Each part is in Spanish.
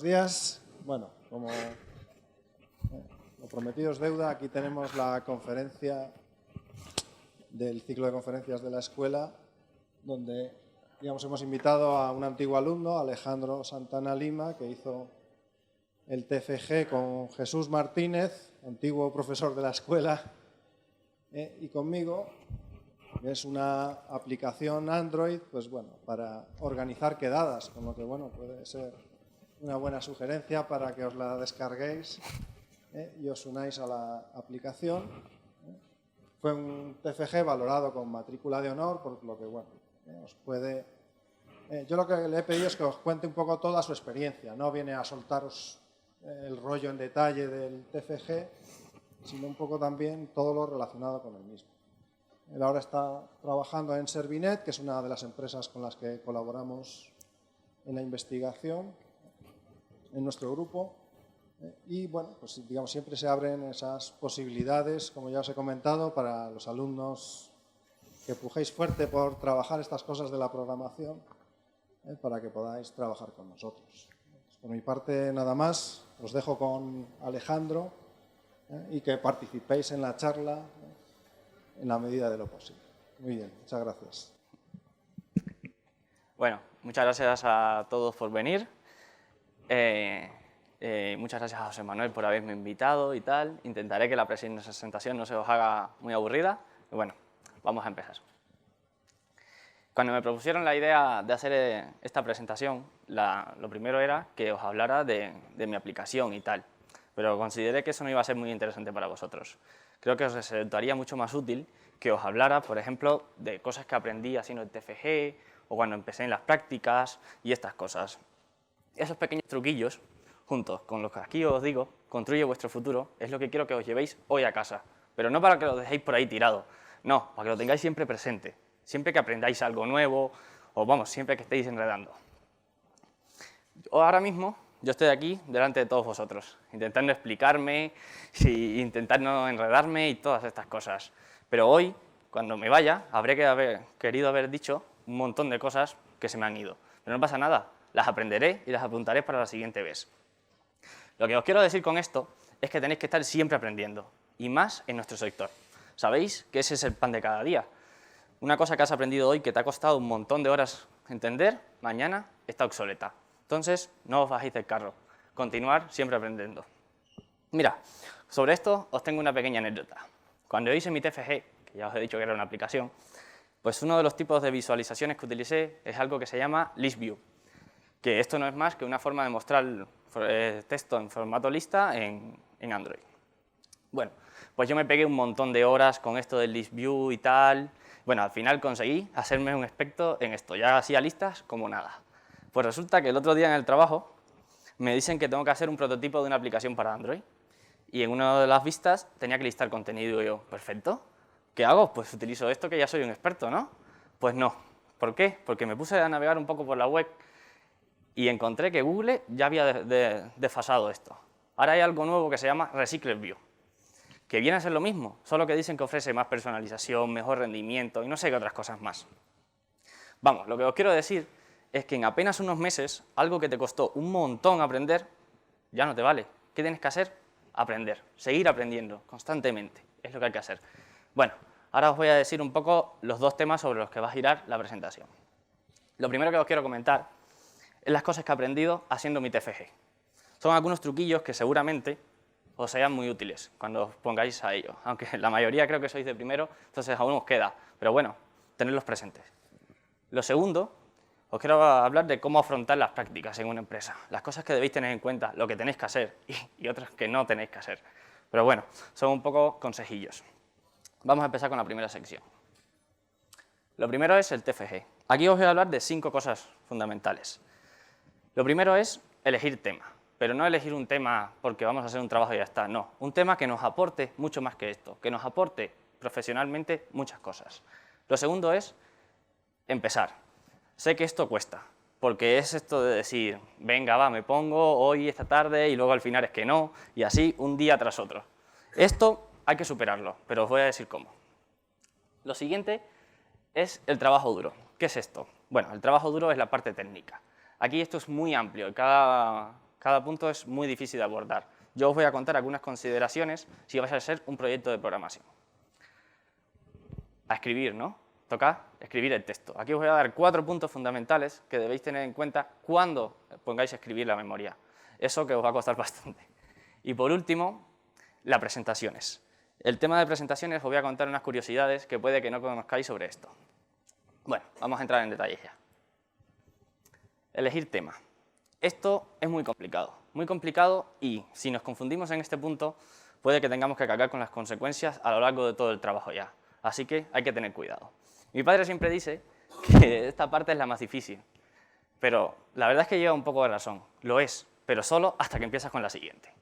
Buenos días. Bueno, como lo prometido es deuda, aquí tenemos la conferencia del ciclo de conferencias de la escuela, donde hemos invitado a un antiguo alumno, Alejandro Santana Lima, que hizo el TFG con Jesús Martínez, antiguo profesor de la escuela, y conmigo. Es una aplicación Android, pues bueno, para organizar quedadas, con lo que bueno, puede ser una buena sugerencia para que os la descarguéis y os unáis a la aplicación. Fue un TFG valorado con matrícula de honor, por lo que bueno, os puede... yo lo que le he pedido es que os cuente un poco toda su experiencia, no viene a soltaros el rollo en detalle del TFG, sino un poco también todo lo relacionado con el mismo. Él ahora está trabajando en Servinet, que es una de las empresas con las que colaboramos en la investigación, en nuestro grupo. Y bueno, pues digamos, siempre se abren esas posibilidades, como ya os he comentado, para los alumnos que pujéis fuerte por trabajar estas cosas de la programación, para que podáis trabajar con nosotros. Por mi parte, nada más. Os dejo con Alejandro y que participéis en la charla en la medida de lo posible. Muy bien, muchas gracias. Bueno, muchas gracias a todos por venir. Muchas gracias a José Manuel por haberme invitado y tal. Intentaré que la presentación no se os haga muy aburrida. Y bueno, vamos a empezar. Cuando me propusieron la idea de hacer esta presentación, lo primero era que os hablara de mi aplicación y tal. Pero consideré que eso no iba a ser muy interesante para vosotros. Creo que os resultaría mucho más útil que os hablara, por ejemplo, de cosas que aprendí haciendo el TFG o cuando empecé en las prácticas y estas cosas. Esos pequeños truquillos, juntos con los que aquí os digo, construye vuestro futuro, es lo que quiero que os llevéis hoy a casa. Pero no para que lo dejéis por ahí tirado, no, para que lo tengáis siempre presente, siempre que aprendáis algo nuevo o, vamos, siempre que estéis enredando. Ahora mismo yo estoy aquí delante de todos vosotros, intentando explicarme, intentar no enredarme y todas estas cosas. Pero hoy, cuando me vaya, habré querido haber dicho un montón de cosas que se me han ido. Pero no pasa nada, las aprenderé y las apuntaré para la siguiente vez. Lo que os quiero decir con esto es que tenéis que estar siempre aprendiendo, y más en nuestro sector. Sabéis que ese es el pan de cada día. Una cosa que has aprendido hoy que te ha costado un montón de horas entender, mañana está obsoleta. Entonces, no os bajéis del carro. Continuar siempre aprendiendo. Mira, sobre esto os tengo una pequeña anécdota. Cuando hice mi TFG, que ya os he dicho que era una aplicación, pues uno de los tipos de visualizaciones que utilicé es algo que se llama List View, que esto no es más que una forma de mostrar texto en formato lista en Android. Bueno, pues yo me pegué un montón de horas con esto del List View y tal. Bueno, al final conseguí hacerme un experto en esto, ya hacía listas como nada. Pues resulta que el otro día en el trabajo me dicen que tengo que hacer un prototipo de una aplicación para Android y en una de las vistas tenía que listar contenido y yo, perfecto, ¿qué hago? Pues utilizo esto que ya soy un experto, ¿no? Pues no. ¿Por qué? Porque me puse a navegar un poco por la web y encontré que Google ya había desfasado esto. Ahora hay algo nuevo que se llama Recycler View, que viene a ser lo mismo, solo que dicen que ofrece más personalización, mejor rendimiento y no sé qué otras cosas más. Vamos, lo que os quiero decir es que en apenas unos meses, algo que te costó un montón aprender, ya no te vale. ¿Qué tienes que hacer? Aprender, seguir aprendiendo constantemente, es lo que hay que hacer. Bueno, ahora os voy a decir un poco los dos temas sobre los que va a girar la presentación. Lo primero que os quiero comentar es las cosas que he aprendido haciendo mi TFG. Son algunos truquillos que seguramente os sean muy útiles cuando os pongáis a ello, aunque la mayoría creo que sois de primero, entonces aún os queda, pero bueno, tenedlos presentes. Lo segundo, os quiero hablar de cómo afrontar las prácticas en una empresa, las cosas que debéis tener en cuenta, lo que tenéis que hacer y otras que no tenéis que hacer. Pero bueno, son un poco consejillos. Vamos a empezar con la primera sección. Lo primero es el TFG. Aquí os voy a hablar de 5 cosas fundamentales. Lo primero es elegir tema, pero no elegir un tema porque vamos a hacer un trabajo y ya está, no. Un tema que nos aporte mucho más que esto, que nos aporte profesionalmente muchas cosas. Lo segundo es empezar. Sé que esto cuesta, porque es esto de decir, venga, va, me pongo hoy, esta tarde, y luego al final es que no, y así un día tras otro. Esto hay que superarlo, pero os voy a decir cómo. Lo siguiente es el trabajo duro. ¿Qué es esto? Bueno, el trabajo duro es la parte técnica. Aquí esto es muy amplio, cada Cada punto es muy difícil de abordar. Yo os voy a contar algunas consideraciones si vais a hacer un proyecto de programación. A escribir, ¿no? Toca escribir el texto. Aquí os voy a dar 4 puntos fundamentales que debéis tener en cuenta cuando pongáis a escribir la memoria. Eso que os va a costar bastante. Y por último, las presentaciones. El tema de presentaciones os voy a contar unas curiosidades que puede que no conozcáis sobre esto. Bueno, vamos a entrar en detalles ya. Elegir tema. Esto es muy complicado y si nos confundimos en este punto puede que tengamos que cargar con las consecuencias a lo largo de todo el trabajo ya. Así que hay que tener cuidado. Mi padre siempre dice que esta parte es la más difícil, pero la verdad es que lleva un poco de razón. Lo es, pero solo hasta que empiezas con la siguiente.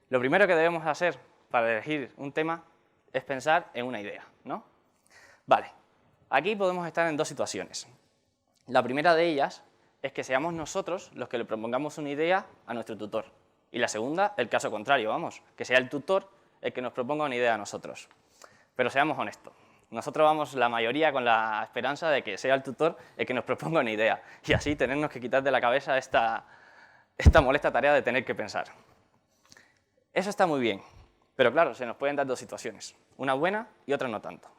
Lo primero que debemos hacer para elegir un tema es pensar en una idea, ¿no? Vale, aquí podemos estar en 2 situaciones. La primera de ellas es que seamos nosotros los que le propongamos una idea a nuestro tutor. Y la segunda, el caso contrario, vamos, que sea el tutor el que nos proponga una idea a nosotros. Pero seamos honestos, nosotros vamos la mayoría con la esperanza de que sea el tutor el que nos proponga una idea y así tenernos que quitar de la cabeza esta molesta tarea de tener que pensar. Eso está muy bien, pero claro, se nos pueden dar 2 situaciones, una buena y otra no tanto.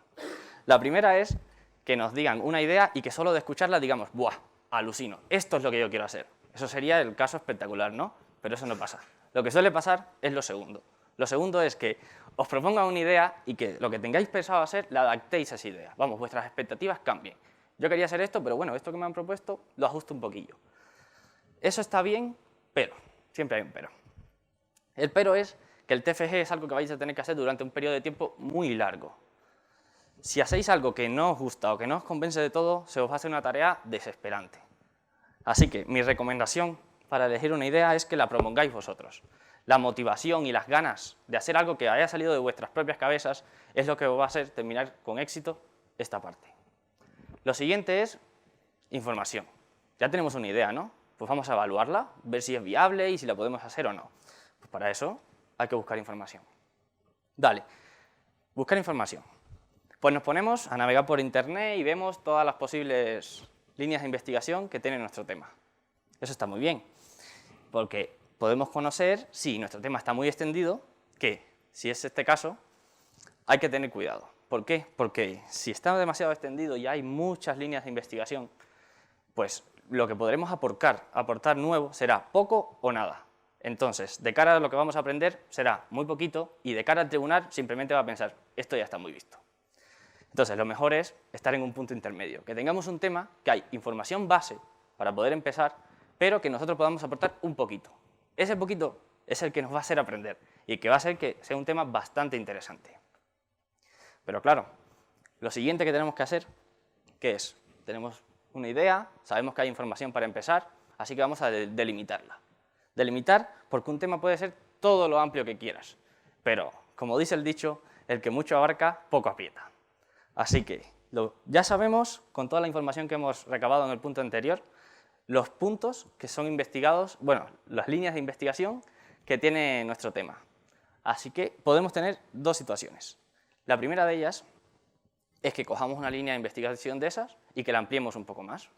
La primera es que nos digan una idea y que solo de escucharla digamos, ¡buah! Alucino, esto es lo que yo quiero hacer. Eso sería el caso espectacular, ¿no? Pero eso no pasa. Lo que suele pasar es lo segundo. Lo segundo es que os propongan una idea y que lo que tengáis pensado hacer, la adaptéis a esa idea. Vamos, vuestras expectativas cambien. Yo quería hacer esto, pero bueno, esto que me han propuesto lo ajusto un poquillo. Eso está bien, pero, siempre hay un pero. El pero es que el TFG es algo que vais a tener que hacer durante un periodo de tiempo muy largo. Si hacéis algo que no os gusta o que no os convence de todo, se os va a hacer una tarea desesperante. Así que mi recomendación para elegir una idea es que la propongáis vosotros. La motivación y las ganas de hacer algo que haya salido de vuestras propias cabezas es lo que os va a hacer terminar con éxito esta parte. Lo siguiente es información. Ya tenemos una idea, ¿no? Pues vamos a evaluarla, ver si es viable y si la podemos hacer o no. Pues para eso hay que buscar información. Dale, buscar información. Pues nos ponemos a navegar por internet y vemos todas las posibles líneas de investigación que tiene nuestro tema. Eso está muy bien, porque podemos conocer si nuestro tema está muy extendido, que si es este caso, hay que tener cuidado. ¿Por qué? Porque si está demasiado extendido y hay muchas líneas de investigación, pues lo que podremos aportar nuevo será poco o nada. Entonces, de cara a lo que vamos a aprender, será muy poquito y de cara al tribunal simplemente va a pensar, esto ya está muy visto. Entonces, lo mejor es estar en un punto intermedio, que tengamos un tema, que hay información base para poder empezar, pero que nosotros podamos aportar un poquito. Ese poquito es el que nos va a hacer aprender y que va a hacer que sea un tema bastante interesante. Pero claro, lo siguiente que tenemos que hacer, ¿qué es? Tenemos una idea, sabemos que hay información para empezar, así que vamos a delimitarla. Delimitar porque un tema puede ser todo lo amplio que quieras, pero como dice el dicho, el que mucho abarca, poco aprieta. Así que ya sabemos, con toda la información que hemos recabado en el punto anterior, los puntos que son investigados, bueno, las líneas de investigación que tiene nuestro tema. Así que podemos tener 2 situaciones. La primera de ellas es que cojamos una línea de investigación de esas y que la ampliemos un poco más.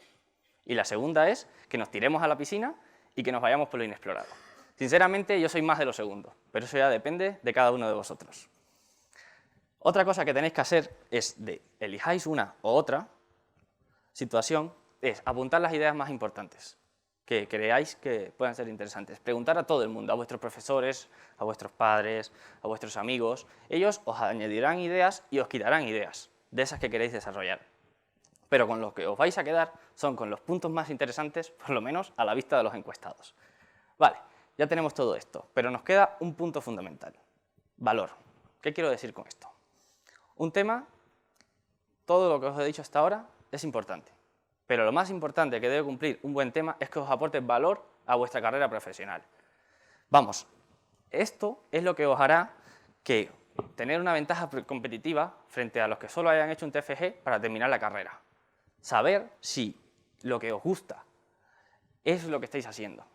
Y la segunda es que nos tiremos a la piscina y que nos vayamos por lo inexplorado. Sinceramente, yo soy más de lo segundo, pero eso ya depende de cada uno de vosotros. Otra cosa que tenéis que hacer es elijáis una u otra situación, es apuntar las ideas más importantes que creáis que puedan ser interesantes. Preguntar a todo el mundo, a vuestros profesores, a vuestros padres, a vuestros amigos. Ellos os añadirán ideas y os quitarán ideas de esas que queréis desarrollar. Pero con lo que os vais a quedar son con los puntos más interesantes, por lo menos a la vista de los encuestados. Vale, ya tenemos todo esto, pero nos queda un punto fundamental. Valor. ¿Qué quiero decir con esto? Un tema, todo lo que os he dicho hasta ahora, es importante. Pero lo más importante que debe cumplir un buen tema es que os aporte valor a vuestra carrera profesional. Vamos, esto es lo que os hará que tener una ventaja competitiva frente a los que solo hayan hecho un TFG para terminar la carrera. Saber si lo que os gusta es lo que estáis haciendo.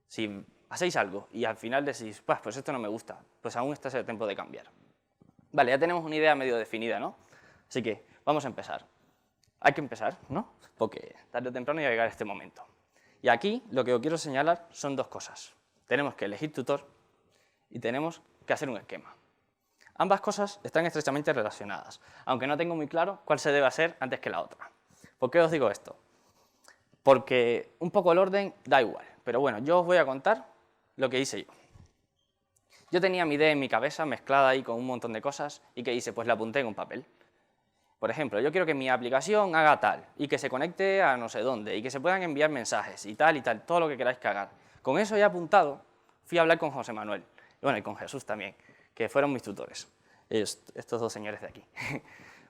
Si hacéis algo y al final decís, pues esto no me gusta, pues aún está ese tiempo de cambiar. Vale, ya tenemos una idea medio definida, ¿no? Así que vamos a empezar. Hay que empezar, ¿no? Porque tarde o temprano ya va a llegar este momento. Y aquí lo que os quiero señalar son dos cosas. Tenemos que elegir tutor y tenemos que hacer un esquema. Ambas cosas están estrechamente relacionadas, aunque no tengo muy claro cuál se debe hacer antes que la otra. ¿Por qué os digo esto? Porque un poco el orden da igual, pero bueno, yo os voy a contar lo que hice yo. Yo tenía mi idea en mi cabeza mezclada ahí con un montón de cosas y ¿qué hice? Pues la apunté en un papel. Por ejemplo, yo quiero que mi aplicación haga tal y que se conecte a no sé dónde y que se puedan enviar mensajes y tal, todo lo que queráis que haga. Con eso ya apuntado, fui a hablar con José Manuel, bueno, y con Jesús también, que fueron mis tutores, estos dos señores de aquí.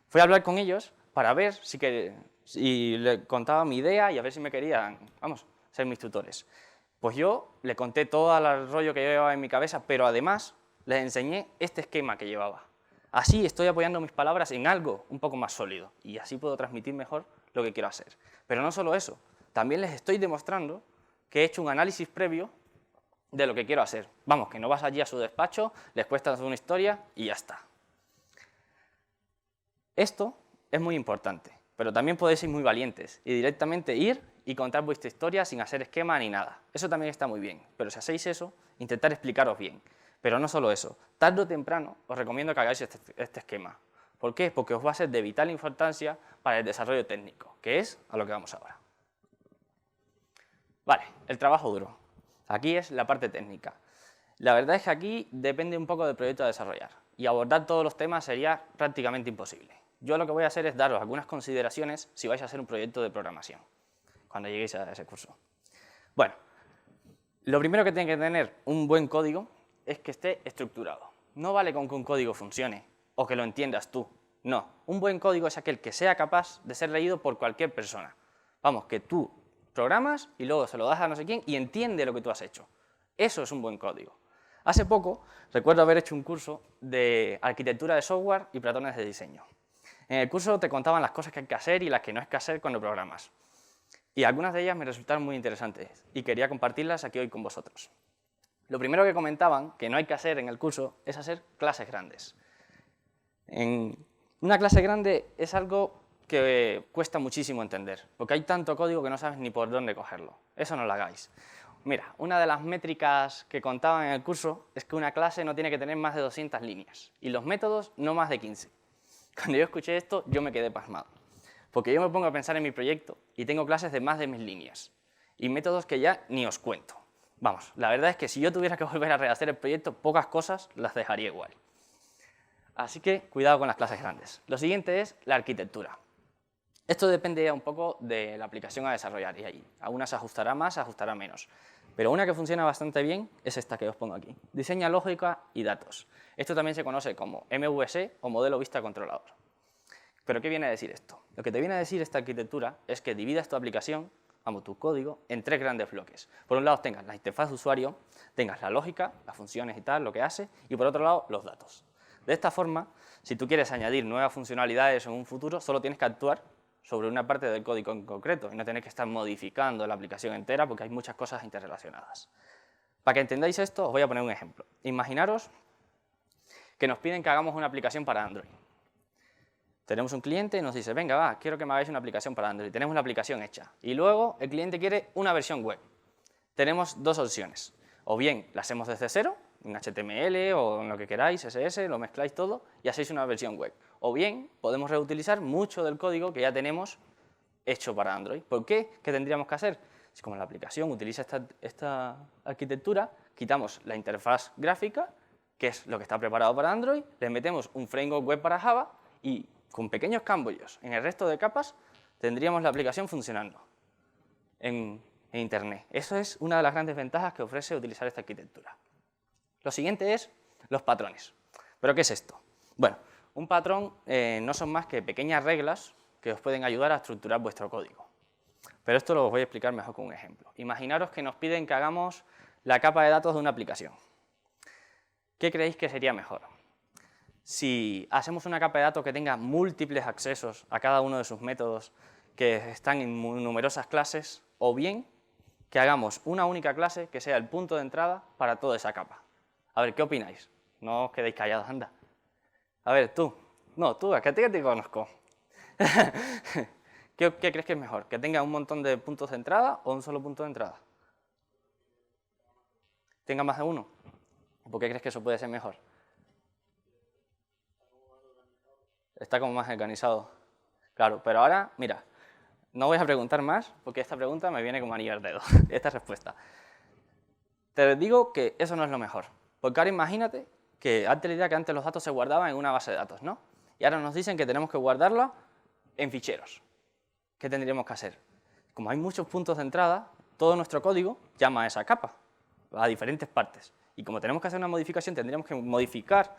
Fui a hablar con ellos para ver si le contaba mi idea y a ver si me querían, vamos, ser mis tutores. Pues yo le conté todo el rollo que yo llevaba en mi cabeza, pero además les enseñé este esquema que llevaba. Así estoy apoyando mis palabras en algo un poco más sólido y así puedo transmitir mejor lo que quiero hacer. Pero no solo eso, también les estoy demostrando que he hecho un análisis previo de lo que quiero hacer. Vamos, que no vas allí a su despacho, les cuentas una historia y ya está. Esto es muy importante, pero también podéis ser muy valientes y directamente ir y contar vuestra historia sin hacer esquema ni nada. Eso también está muy bien, pero si hacéis eso, intentar explicaros bien. Pero no solo eso, tarde o temprano os recomiendo que hagáis este esquema. ¿Por qué? Porque os va a ser de vital importancia para el desarrollo técnico, que es a lo que vamos ahora. Vale, el trabajo duro. Aquí es la parte técnica. La verdad es que aquí depende un poco del proyecto a desarrollar y abordar todos los temas sería prácticamente imposible. Yo lo que voy a hacer es daros algunas consideraciones si vais a hacer un proyecto de programación, cuando lleguéis a ese curso. Bueno, lo primero que tiene que tener un buen código es que esté estructurado. No vale con que un código funcione o que lo entiendas tú. No, un buen código es aquel que sea capaz de ser leído por cualquier persona. Vamos, que tú programas y luego se lo das a no sé quién y entiende lo que tú has hecho. Eso es un buen código. Hace poco recuerdo haber hecho un curso de arquitectura de software y patrones de diseño. En el curso te contaban las cosas que hay que hacer y las que no hay que hacer cuando programas. Y algunas de ellas me resultaron muy interesantes y quería compartirlas aquí hoy con vosotros. Lo primero que comentaban que no hay que hacer en el curso es hacer clases grandes. Una clase grande es algo que cuesta muchísimo entender, porque hay tanto código que no sabes ni por dónde cogerlo. Eso no lo hagáis. Mira, una de las métricas que contaban en el curso es que una clase no tiene que tener más de 200 líneas y los métodos no más de 15. Cuando yo escuché esto, yo me quedé pasmado, porque yo me pongo a pensar en mi proyecto y tengo clases de más de 1000 líneas y métodos que ya ni os cuento. Vamos, la verdad es que si yo tuviera que volver a rehacer el proyecto, pocas cosas las dejaría igual. Así que cuidado con las clases grandes. Lo siguiente es la arquitectura. Esto depende un poco de la aplicación a desarrollar y ahí a una se ajustará más, se ajustará menos. Pero una que funciona bastante bien es esta que os pongo aquí. Diseña lógica y datos. Esto también se conoce como MVC o modelo vista controlador. ¿Pero qué viene a decir esto? Lo que te viene a decir esta arquitectura es que dividas tu aplicación, vamos, tu código, en 3 grandes bloques. Por un lado tengas la interfaz de usuario, tengas la lógica, las funciones y tal, lo que hace, y por otro lado los datos. De esta forma, si tú quieres añadir nuevas funcionalidades en un futuro, solo tienes que actuar sobre una parte del código en concreto y no tenéis que estar modificando la aplicación entera porque hay muchas cosas interrelacionadas. Para que entendáis esto, os voy a poner un ejemplo. Imaginaros que nos piden que hagamos una aplicación para Android. Tenemos un cliente y nos dice, venga, va, quiero que me hagáis una aplicación para Android. Tenemos la aplicación hecha. Y luego el cliente quiere una versión web. Tenemos dos opciones. O bien la hacemos desde cero, en HTML o en lo que queráis, CSS, lo mezcláis todo y hacéis una versión web. O bien podemos reutilizar mucho del código que ya tenemos hecho para Android. ¿Por qué? ¿Qué tendríamos que hacer? Si como la aplicación utiliza esta arquitectura, quitamos la interfaz gráfica, que es lo que está preparado para Android, le metemos un framework web para Java y con pequeños cambios en el resto de capas tendríamos la aplicación funcionando en Internet. Eso es una de las grandes ventajas que ofrece utilizar esta arquitectura. Lo siguiente es los patrones. ¿Pero qué es esto? Bueno, un patrón no son más que pequeñas reglas que os pueden ayudar a estructurar vuestro código. Pero esto lo voy a explicar mejor con un ejemplo. Imaginaros que nos piden que hagamos la capa de datos de una aplicación. ¿Qué creéis que sería mejor? Si hacemos una capa de datos que tenga múltiples accesos a cada uno de sus métodos que están en numerosas clases, o bien que hagamos una única clase que sea el punto de entrada para toda esa capa. A ver, ¿qué opináis? No os quedéis callados, anda. A ver, tú. No, tú, a ti que te conozco. ¿Qué crees que es mejor? ¿Que tenga un montón de puntos de entrada o un solo punto de entrada? ¿Tenga más de uno? ¿Por qué crees que eso puede ser mejor? Está como más organizado. Claro, pero ahora, mira, no voy a preguntar más porque esta pregunta me viene como anillo al dedo, esta respuesta. Te digo que eso no es lo mejor, porque ahora imagínate que antes la idea que antes los datos se guardaban en una base de datos, ¿no? Y ahora nos dicen que tenemos que guardarla en ficheros. ¿Qué tendríamos que hacer? Como hay muchos puntos de entrada, todo nuestro código llama a esa capa, a diferentes partes. Y como tenemos que hacer una modificación, tendríamos que modificar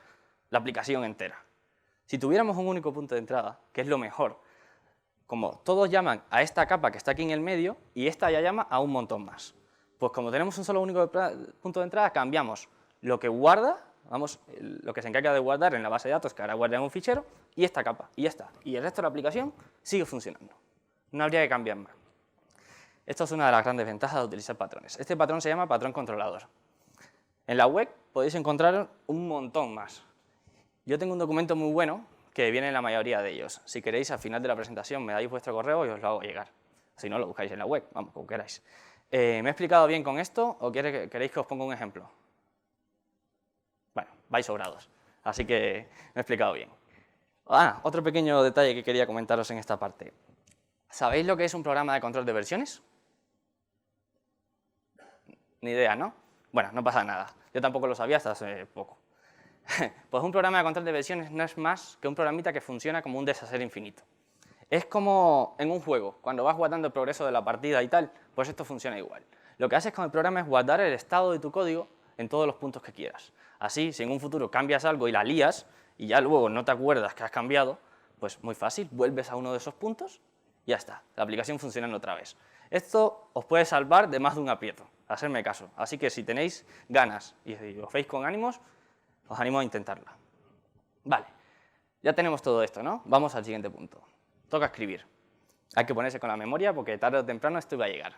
la aplicación entera. Si tuviéramos un único punto de entrada, que es lo mejor, como todos llaman a esta capa que está aquí en el medio, y esta ya llama a un montón más. Pues como tenemos un solo único punto de entrada, cambiamos lo que guarda, vamos, lo que se encarga de guardar en la base de datos, que ahora guarda en un fichero, y esta capa, y ya está. Y el resto de la aplicación sigue funcionando. No habría que cambiar más. Esto es una de las grandes ventajas de utilizar patrones. Este patrón se llama patrón controlador. En la web podéis encontrar un montón más. Yo tengo un documento muy bueno que viene en la mayoría de ellos. Si queréis, al final de la presentación me dais vuestro correo y os lo hago llegar. Si no, lo buscáis en la web, vamos, como queráis. ¿Me he explicado bien con esto o queréis que os ponga un ejemplo? Bueno, vais sobrados, así que me he explicado bien. Otro pequeño detalle que quería comentaros en esta parte. ¿Sabéis lo que es un programa de control de versiones? Ni idea, ¿no? Bueno, no pasa nada. Yo tampoco lo sabía hasta hace poco. Pues un programa de control de versiones no es más que un programita que funciona como un deshacer infinito. Es como en un juego, cuando vas guardando el progreso de la partida y tal, pues esto funciona igual. Lo que haces con el programa es guardar el estado de tu código en todos los puntos que quieras. Así, si en un futuro cambias algo y la lías, y ya luego no te acuerdas que has cambiado, pues muy fácil, vuelves a uno de esos puntos y ya está, la aplicación funcionando otra vez. Esto os puede salvar de más de un aprieto, hacerme caso. Así que si tenéis ganas y os veis con ánimos, os animo a intentarla. Vale, ya tenemos todo esto, ¿no? Vamos al siguiente punto. Toca escribir. Hay que ponerse con la memoria porque tarde o temprano esto iba a llegar.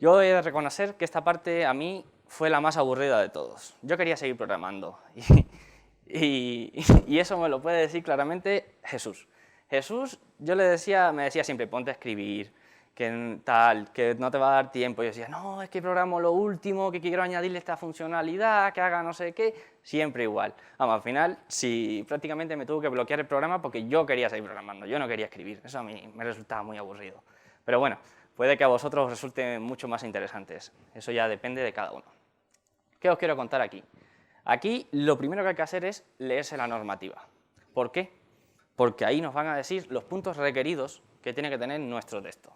Yo he de reconocer que esta parte a mí fue la más aburrida de todos. Yo quería seguir programando y eso me lo puede decir claramente Jesús. Jesús, me decía siempre, ponte a escribir, que tal, que no te va a dar tiempo. Y yo decía, no, es que programo lo último, que quiero añadirle esta funcionalidad, que haga no sé qué, siempre igual. Vamos, al final, sí, prácticamente me tuve que bloquear el programa porque yo quería seguir programando, yo no quería escribir, eso a mí me resultaba muy aburrido. Pero bueno, puede que a vosotros os resulte mucho más interesantes, eso ya depende de cada uno. ¿Qué os quiero contar aquí? Aquí lo primero que hay que hacer es leerse la normativa. ¿Por qué? Porque ahí nos van a decir los puntos requeridos que tiene que tener nuestro texto.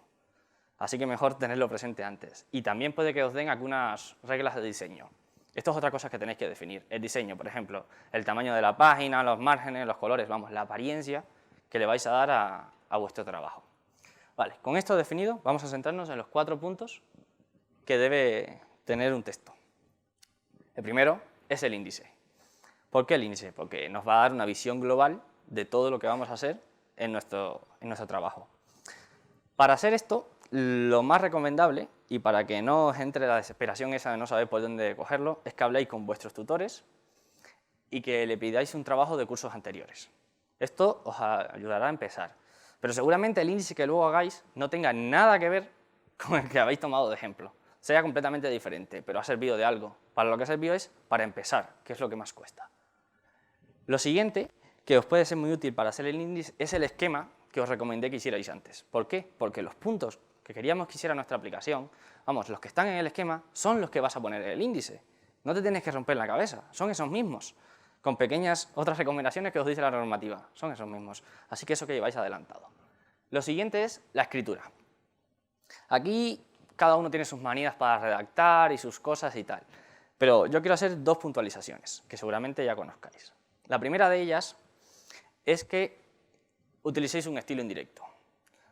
Así que mejor tenerlo presente antes. Y también puede que os den algunas reglas de diseño. Esto es otra cosa que tenéis que definir. El diseño, por ejemplo, el tamaño de la página, los márgenes, los colores, vamos, la apariencia que le vais a dar a vuestro trabajo. Vale, con esto definido, vamos a centrarnos en los 4 puntos que debe tener un texto. El primero es el índice. ¿Por qué el índice? Porque nos va a dar una visión global de todo lo que vamos a hacer en nuestro trabajo. Para hacer esto, lo más recomendable, y para que no os entre la desesperación esa de no saber por dónde cogerlo, es que habléis con vuestros tutores y que le pidáis un trabajo de cursos anteriores. Esto os ayudará a empezar. Pero seguramente el índice que luego hagáis no tenga nada que ver con el que habéis tomado de ejemplo. Sea completamente diferente, pero ha servido de algo. Para lo que ha servido es para empezar, que es lo que más cuesta. Lo siguiente, que os puede ser muy útil para hacer el índice, es el esquema que os recomendé que hicierais antes. ¿Por qué? Porque los puntos que queríamos que hiciera nuestra aplicación, vamos, los que están en el esquema, son los que vas a poner en el índice. No te tienes que romper la cabeza, son esos mismos. Con pequeñas otras recomendaciones que os dice la normativa, son esos mismos. Así que eso que lleváis adelantado. Lo siguiente es la escritura. Aquí cada uno tiene sus manías para redactar y sus cosas y tal. Pero yo quiero hacer 2 puntualizaciones, que seguramente ya conozcáis. La primera de ellas es que utilicéis un estilo indirecto.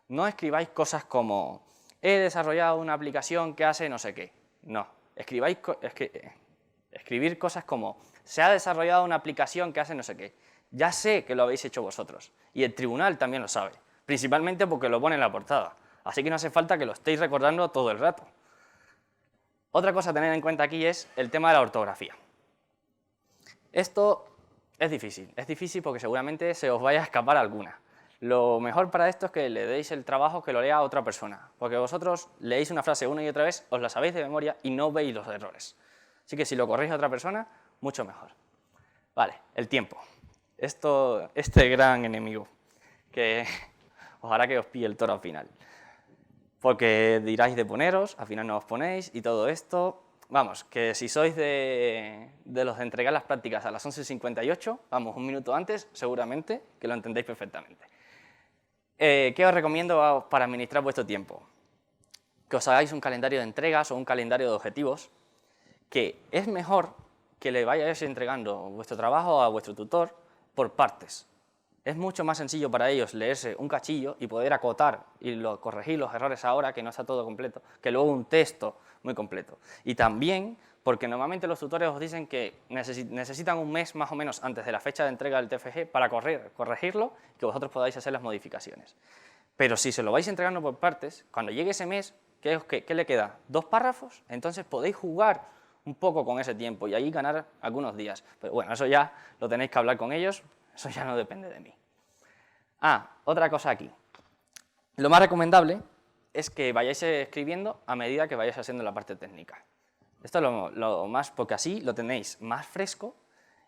No escribáis cosas como he desarrollado una aplicación que hace no sé qué. No, escribir cosas como se ha desarrollado una aplicación que hace no sé qué. Ya sé que lo habéis hecho vosotros y el tribunal también lo sabe, principalmente porque lo pone en la portada. Así que no hace falta que lo estéis recordando todo el rato. Otra cosa a tener en cuenta aquí es el tema de la ortografía. Esto es difícil porque seguramente se os vaya a escapar alguna. Lo mejor para esto es que le deis el trabajo que lo lea a otra persona, porque vosotros leéis una frase una y otra vez, os la sabéis de memoria y no veis los errores. Así que si lo corrige a otra persona, mucho mejor. Vale, el tiempo. Este gran enemigo, que os hará que os pille el toro al final. Porque diráis de poneros, al final no os ponéis y todo esto. Vamos, que si sois de los de entregar las prácticas a las 11:58, vamos, un minuto antes, seguramente que lo entendéis perfectamente. ¿Qué os recomiendo para administrar vuestro tiempo? Que os hagáis un calendario de entregas o un calendario de objetivos, que es mejor que le vayáis entregando vuestro trabajo a vuestro tutor por partes. Es mucho más sencillo para ellos leerse un cachillo y poder acotar y corregir los errores ahora, que no está todo completo, que luego un texto muy completo. Y también porque normalmente los tutores os dicen que necesitan un mes más o menos antes de la fecha de entrega del TFG para corregirlo y que vosotros podáis hacer las modificaciones. Pero si se lo vais entregando por partes, cuando llegue ese mes, ¿qué le queda? 2 párrafos, entonces podéis jugar un poco con ese tiempo y ahí ganar algunos días. Pero bueno, eso ya lo tenéis que hablar con ellos, eso ya no depende de mí. Otra cosa aquí. Lo más recomendable es que vayáis escribiendo a medida que vayáis haciendo la parte técnica. Esto es lo más, porque así lo tenéis más fresco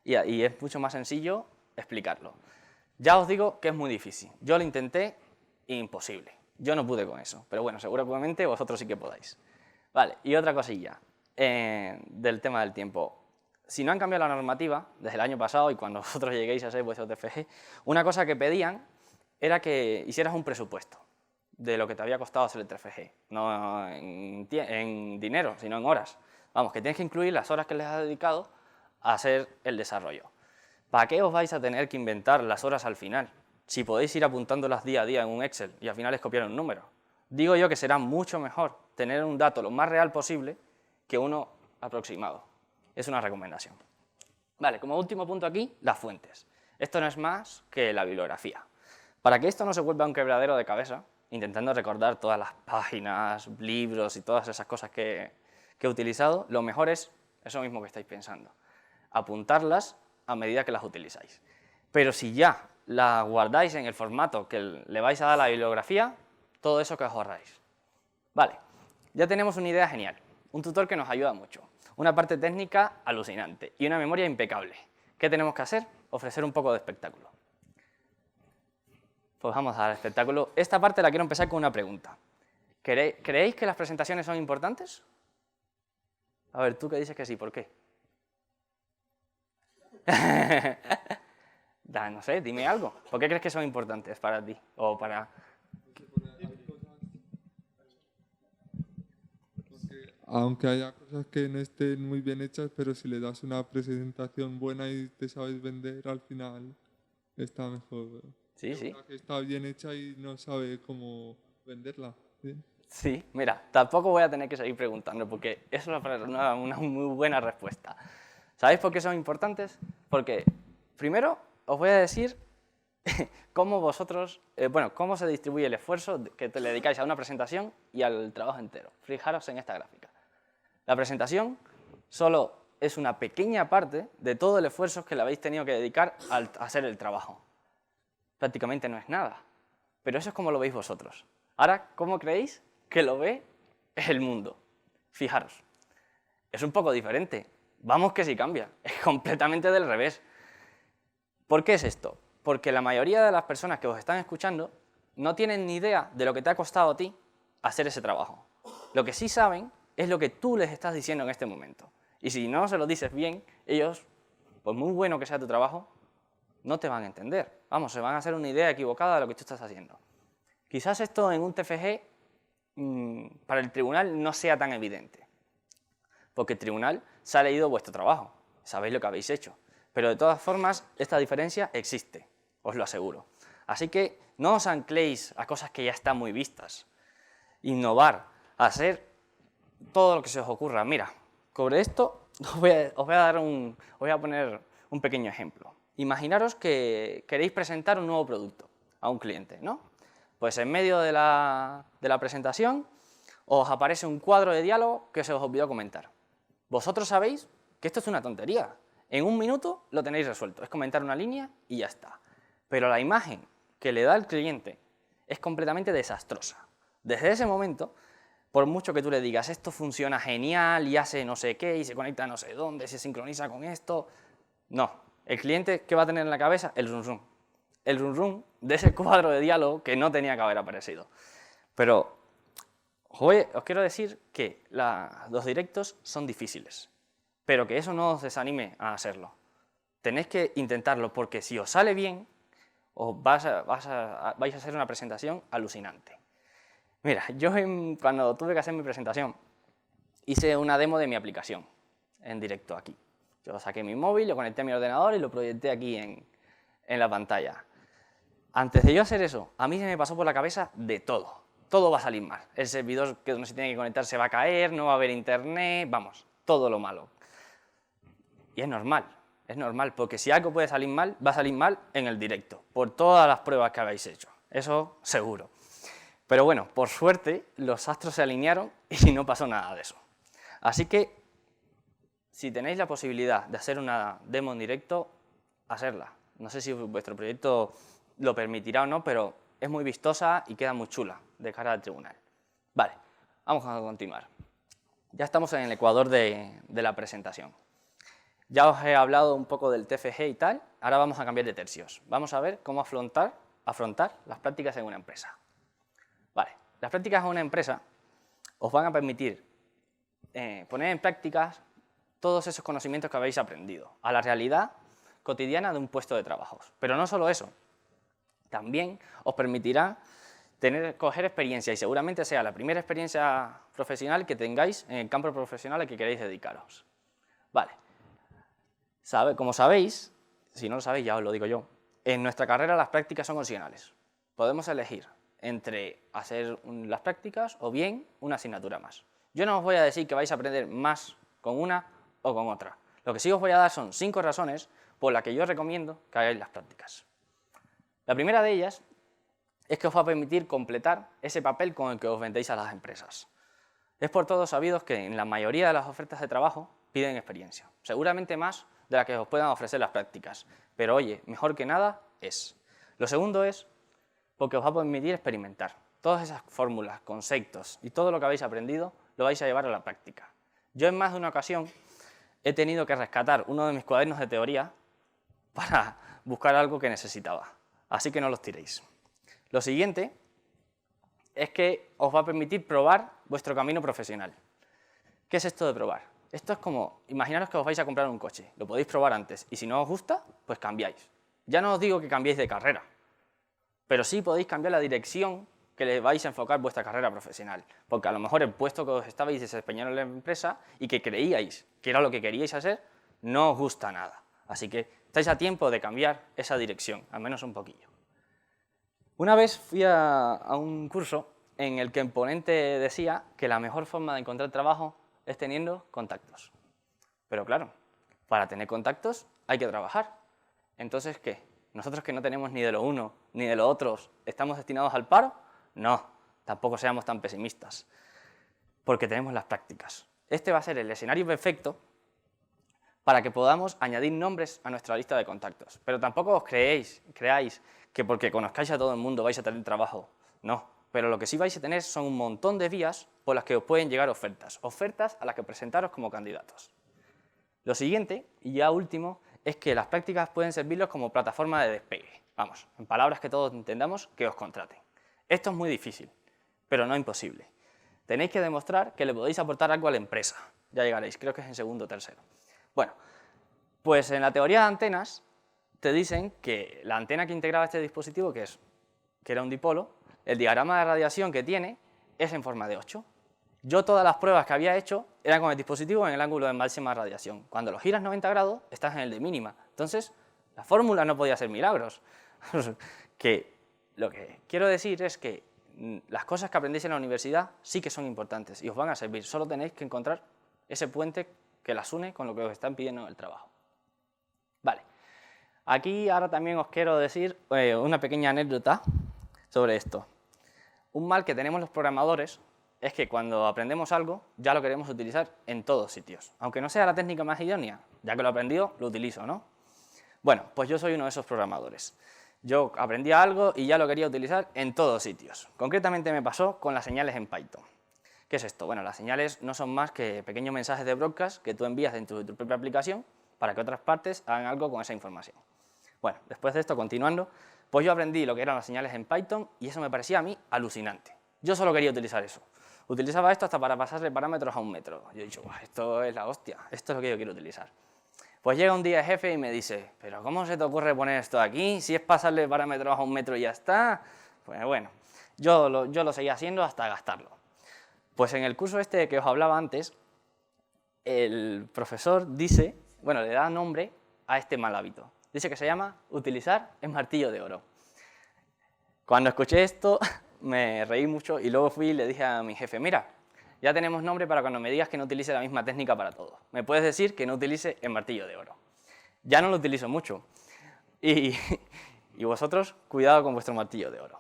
y es mucho más sencillo explicarlo. Ya os digo que es muy difícil. Yo lo intenté, imposible. Yo no pude con eso, pero bueno, seguramente vosotros sí que podáis. Vale, y otra cosilla del tema del tiempo. Si no han cambiado la normativa desde el año pasado y cuando vosotros lleguéis a hacer vuestro TFG, una cosa que pedían era que hicieras un presupuesto de lo que te había costado hacer el TFG, no en dinero, sino en horas. Vamos, que tienes que incluir las horas que les has dedicado a hacer el desarrollo. ¿Para qué os vais a tener que inventar las horas al final? Si podéis ir apuntándolas día a día en un Excel y al final es copiar un número. Digo yo que será mucho mejor tener un dato lo más real posible que uno aproximado. Es una recomendación. Vale, como último punto aquí, las fuentes. Esto no es más que la bibliografía. Para que esto no se vuelva un quebradero de cabeza, intentando recordar todas las páginas, libros y todas esas cosas que he utilizado, lo mejor es eso mismo que estáis pensando, apuntarlas a medida que las utilizáis. Pero si ya las guardáis en el formato que le vais a dar a la bibliografía, todo eso que os ahorráis. Vale, ya tenemos una idea genial, un tutor que nos ayuda mucho, una parte técnica alucinante y una memoria impecable. ¿Qué tenemos que hacer? Ofrecer un poco de espectáculo. Pues vamos a dar espectáculo. Esta parte la quiero empezar con una pregunta. ¿Creéis que las presentaciones son importantes? A ver, tú que dices que sí, ¿por qué? No sé, dime algo. ¿Por qué crees que son importantes para ti? O para... Aunque haya cosas que no estén muy bien hechas, pero si le das una presentación buena y te sabes vender, al final está mejor. Sí, sí. Una que está bien hecha y no sabe cómo venderla. ¿Sí? Sí, mira, tampoco voy a tener que seguir preguntando porque es una muy buena respuesta. ¿Sabéis por qué son importantes? Porque, primero, os voy a decir cómo vosotros, cómo se distribuye el esfuerzo que le dedicáis a una presentación y al trabajo entero. Fijaros en esta gráfica. La presentación solo es una pequeña parte de todo el esfuerzo que le habéis tenido que dedicar al hacer el trabajo. Prácticamente no es nada, pero eso es como lo veis vosotros. Ahora, ¿cómo creéis que lo ve el mundo? Fijaros, es un poco diferente. Vamos que sí cambia, es completamente del revés. ¿Por qué es esto? Porque la mayoría de las personas que os están escuchando no tienen ni idea de lo que te ha costado a ti hacer ese trabajo. Lo que sí saben es lo que tú les estás diciendo en este momento. Y si no se lo dices bien, ellos, pues muy bueno que sea tu trabajo, no te van a entender. Vamos, se van a hacer una idea equivocada de lo que tú estás haciendo. Quizás esto en un TFG para el tribunal no sea tan evidente, porque el tribunal se ha leído vuestro trabajo, sabéis lo que habéis hecho, pero de todas formas esta diferencia existe, os lo aseguro. Así que no os ancléis a cosas que ya están muy vistas. Innovar, hacer todo lo que se os ocurra. Mira, sobre esto os voy a poner un pequeño ejemplo. Imaginaros que queréis presentar un nuevo producto a un cliente, ¿no? Pues en medio de la presentación os aparece un cuadro de diálogo que se os olvidó comentar. Vosotros sabéis que esto es una tontería. En un minuto lo tenéis resuelto. Es comentar una línea y ya está. Pero la imagen que le da el cliente es completamente desastrosa. Desde ese momento, por mucho que tú le digas, esto funciona genial y hace no sé qué y se conecta a no sé dónde, se sincroniza con esto, no. El cliente, ¿qué va a tener en la cabeza? El run run. El run run de ese cuadro de diálogo que no tenía que haber aparecido. Pero os quiero decir que los directos son difíciles, pero que eso no os desanime a hacerlo. Tenéis que intentarlo porque si os sale bien, vais a hacer una presentación alucinante. Mira, yo cuando tuve que hacer mi presentación, hice una demo de mi aplicación en directo aquí. Yo saqué mi móvil, lo conecté a mi ordenador y lo proyecté aquí en la pantalla. Antes de yo hacer eso, a mí se me pasó por la cabeza de todo. Todo va a salir mal. El servidor que no se tiene que conectar se va a caer, no va a haber internet, vamos, todo lo malo. Y es normal, porque si algo puede salir mal, va a salir mal en el directo, por todas las pruebas que habéis hecho, eso seguro. Pero bueno, por suerte, los astros se alinearon y no pasó nada de eso. Así que, si tenéis la posibilidad de hacer una demo en directo, hacerla. No sé si vuestro proyecto lo permitirá o no, pero es muy vistosa y queda muy chula de cara al tribunal. Vale, vamos a continuar. Ya estamos en el ecuador de la presentación. Ya os he hablado un poco del TFG y tal, ahora vamos a cambiar de tercios. Vamos a ver cómo afrontar las prácticas en una empresa. Vale, las prácticas en una empresa os van a permitir poner en prácticas todos esos conocimientos que habéis aprendido a la realidad cotidiana de un puesto de trabajo. Pero no solo eso, también os permitirá coger experiencia y seguramente sea la primera experiencia profesional que tengáis en el campo profesional al que queréis dedicaros. Vale. Como sabéis, si no lo sabéis ya os lo digo yo, en nuestra carrera las prácticas son opcionales. Podemos elegir entre hacer las prácticas o bien una asignatura más. Yo no os voy a decir que vais a aprender más con una o con otra. Lo que sí os voy a dar son 5 razones por las que yo recomiendo que hagáis las prácticas. La primera de ellas es que os va a permitir completar ese papel con el que os vendéis a las empresas. Es por todos sabidos que en la mayoría de las ofertas de trabajo piden experiencia, seguramente más de la que os puedan ofrecer las prácticas, pero oye, mejor que nada es. Lo segundo es porque os va a permitir experimentar. Todas esas fórmulas, conceptos y todo lo que habéis aprendido lo vais a llevar a la práctica. Yo en más de una ocasión he tenido que rescatar uno de mis cuadernos de teoría para buscar algo que necesitaba, así que no los tiréis. Lo siguiente es que os va a permitir probar vuestro camino profesional. ¿Qué es esto de probar? Esto es como, imaginaros que os vais a comprar un coche, lo podéis probar antes y si no os gusta, pues cambiáis. Ya no os digo que cambiéis de carrera, pero sí podéis cambiar la dirección que le vais a enfocar vuestra carrera profesional, porque a lo mejor el puesto que os estabais desempeñando en la empresa y que creíais que era lo que queríais hacer, no os gusta nada. Así que estáis a tiempo de cambiar esa dirección, al menos un poquillo. Una vez fui a un curso en el que el ponente decía que la mejor forma de encontrar trabajo es teniendo contactos. Pero claro, para tener contactos hay que trabajar. Entonces, ¿qué? ¿Nosotros que no tenemos ni de lo uno ni de lo otro estamos destinados al paro? No, tampoco seamos tan pesimistas, porque tenemos las prácticas. Este va a ser el escenario perfecto para que podamos añadir nombres a nuestra lista de contactos. Pero tampoco os creáis que porque conozcáis a todo el mundo vais a tener trabajo. No, pero lo que sí vais a tener son un montón de vías por las que os pueden llegar ofertas a las que presentaros como candidatos. Lo siguiente, y ya último, es que las prácticas pueden servirlos como plataforma de despegue. Vamos, en palabras que todos entendamos, que os contraten. Esto es muy difícil, pero no imposible. Tenéis que demostrar que le podéis aportar algo a la empresa. Ya llegaréis, creo que es en segundo o tercero. Bueno, pues en la teoría de antenas te dicen que la antena que integraba este dispositivo, que era un dipolo, el diagrama de radiación que tiene es en forma de 8. Yo todas las pruebas que había hecho eran con el dispositivo en el ángulo de máxima radiación. Cuando lo giras 90 grados, estás en el de mínima. Entonces, la fórmula no podía hacer milagros. Lo que quiero decir es que las cosas que aprendéis en la universidad sí que son importantes y os van a servir. Solo tenéis que encontrar ese puente que las une con lo que os están pidiendo en el trabajo. Vale. Aquí ahora también os quiero decir una pequeña anécdota sobre esto. Un mal que tenemos los programadores es que cuando aprendemos algo ya lo queremos utilizar en todos sitios. Aunque no sea la técnica más idónea, ya que lo he aprendido, lo utilizo, ¿no? Bueno, pues yo soy uno de esos programadores. Yo aprendía algo y ya lo quería utilizar en todos sitios. Concretamente me pasó con las señales en Python. ¿Qué es esto? Bueno, las señales no son más que pequeños mensajes de broadcast que tú envías dentro de tu propia aplicación para que otras partes hagan algo con esa información. Bueno, después de esto, continuando, pues yo aprendí lo que eran las señales en Python y eso me parecía a mí alucinante. Yo solo quería utilizar eso. Utilizaba esto hasta para pasarle parámetros a un método. Yo he dicho, esto es la hostia, esto es lo que yo quiero utilizar. Pues llega un día el jefe y me dice, pero ¿cómo se te ocurre poner esto aquí? Si es pasarle parámetros a un metro y ya está. Pues bueno, yo lo seguía haciendo hasta gastarlo. Pues en el curso este que os hablaba antes, el profesor dice, bueno, le da nombre a este mal hábito. Dice que se llama utilizar el martillo de oro. Cuando escuché esto me reí mucho y luego fui y le dije a mi jefe, mira, ya tenemos nombre para cuando me digas que no utilice la misma técnica para todo. Me puedes decir que no utilice el martillo de oro. Ya no lo utilizo mucho. Y vosotros, cuidado con vuestro martillo de oro.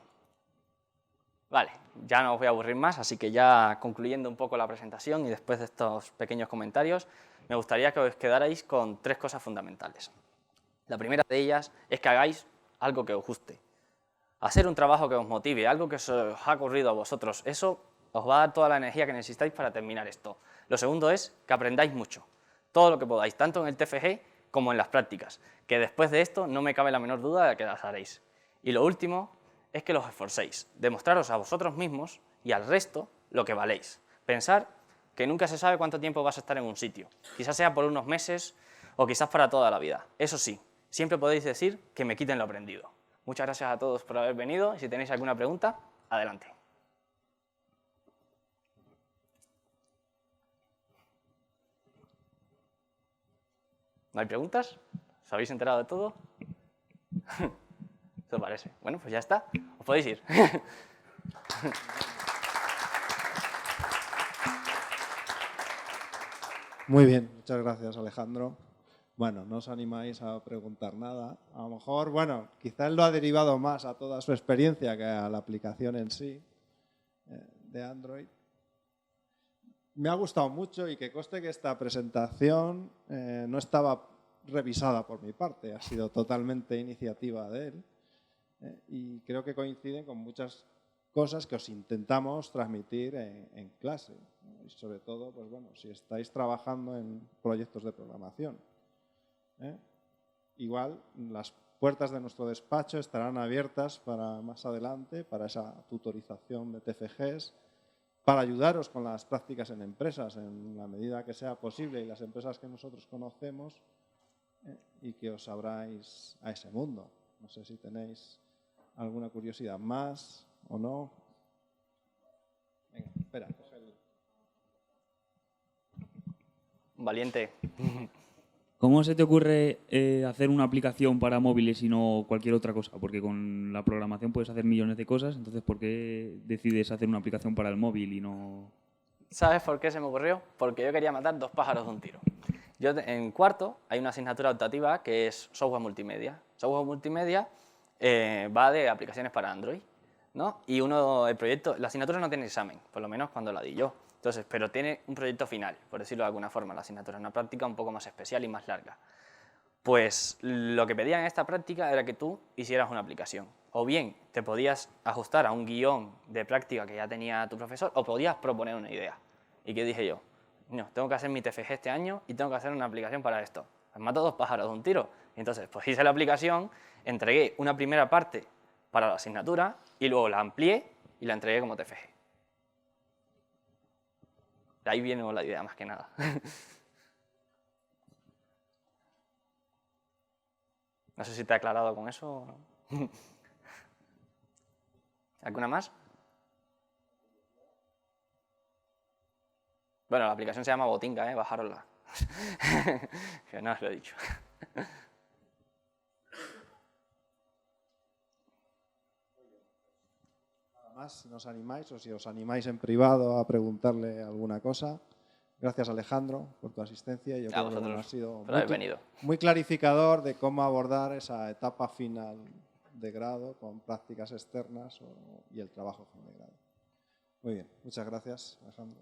Vale, ya no os voy a aburrir más, así que ya concluyendo un poco la presentación y después de estos pequeños comentarios, me gustaría que os quedarais con 3 cosas fundamentales. La primera de ellas es que hagáis algo que os guste. Hacer un trabajo que os motive, algo que os ha ocurrido a vosotros. Eso os va a dar toda la energía que necesitáis para terminar esto. Lo segundo es que aprendáis mucho, todo lo que podáis, tanto en el TFG como en las prácticas, que después de esto no me cabe la menor duda de que las haréis. Y lo último es que los esforcéis, demostraros a vosotros mismos y al resto lo que valéis. Pensar que nunca se sabe cuánto tiempo vas a estar en un sitio, quizás sea por unos meses o quizás para toda la vida. Eso sí, siempre podéis decir que me quiten lo aprendido. Muchas gracias a todos por haber venido y si tenéis alguna pregunta, adelante. ¿No hay preguntas? ¿Os habéis enterado de todo? Eso parece. Bueno, pues ya está. Os podéis ir. Muy bien, muchas gracias, Alejandro. Bueno, no os animáis a preguntar nada. A lo mejor, bueno, quizá él lo ha derivado más a toda su experiencia que a la aplicación en sí de Android. Me ha gustado mucho y que conste que esta presentación no estaba revisada por mi parte, ha sido totalmente iniciativa de él y creo que coinciden con muchas cosas que os intentamos transmitir en clase, ¿no? Y sobre todo, pues bueno, si estáis trabajando en proyectos de programación. Igual las puertas de nuestro despacho estarán abiertas para más adelante, para esa tutorización de TFGs, para ayudaros con las prácticas en empresas en la medida que sea posible y las empresas que nosotros conocemos y que os abráis a ese mundo. No sé si tenéis alguna curiosidad más o no. Venga, espera, coge el... Valiente. ¿Cómo se te ocurre hacer una aplicación para móviles y no cualquier otra cosa? Porque con la programación puedes hacer millones de cosas, entonces ¿por qué decides hacer una aplicación para el móvil y no...? ¿Sabes por qué se me ocurrió? Porque yo quería matar 2 pájaros de un tiro. Yo en cuarto hay una asignatura optativa que es software multimedia. Software multimedia va de aplicaciones para Android, ¿no? Y el proyecto, la asignatura no tiene examen, por lo menos cuando la di yo. Entonces, pero tiene un proyecto final, por decirlo de alguna forma, la asignatura, una práctica un poco más especial y más larga. Pues lo que pedían en esta práctica era que tú hicieras una aplicación. O bien te podías ajustar a un guión de práctica que ya tenía tu profesor, o podías proponer una idea. ¿Y qué dije yo? No, tengo que hacer mi TFG este año y tengo que hacer una aplicación para esto. Pues mato 2 pájaros de un tiro. Y entonces, pues hice la aplicación, entregué una primera parte para la asignatura y luego la amplié y la entregué como TFG. De ahí viene la idea, más que nada. No sé si te he aclarado con eso o no. ¿Alguna más? Bueno, la aplicación se llama Botinga, bajárosla. Que no os lo he dicho. Nada más, si nos animáis o si os animáis en privado a preguntarle alguna cosa. Gracias, Alejandro, por tu asistencia. Yo creo que ha sido muy clarificador de cómo abordar esa etapa final de grado con prácticas externas y el trabajo fin de grado. Muy bien, muchas gracias, Alejandro.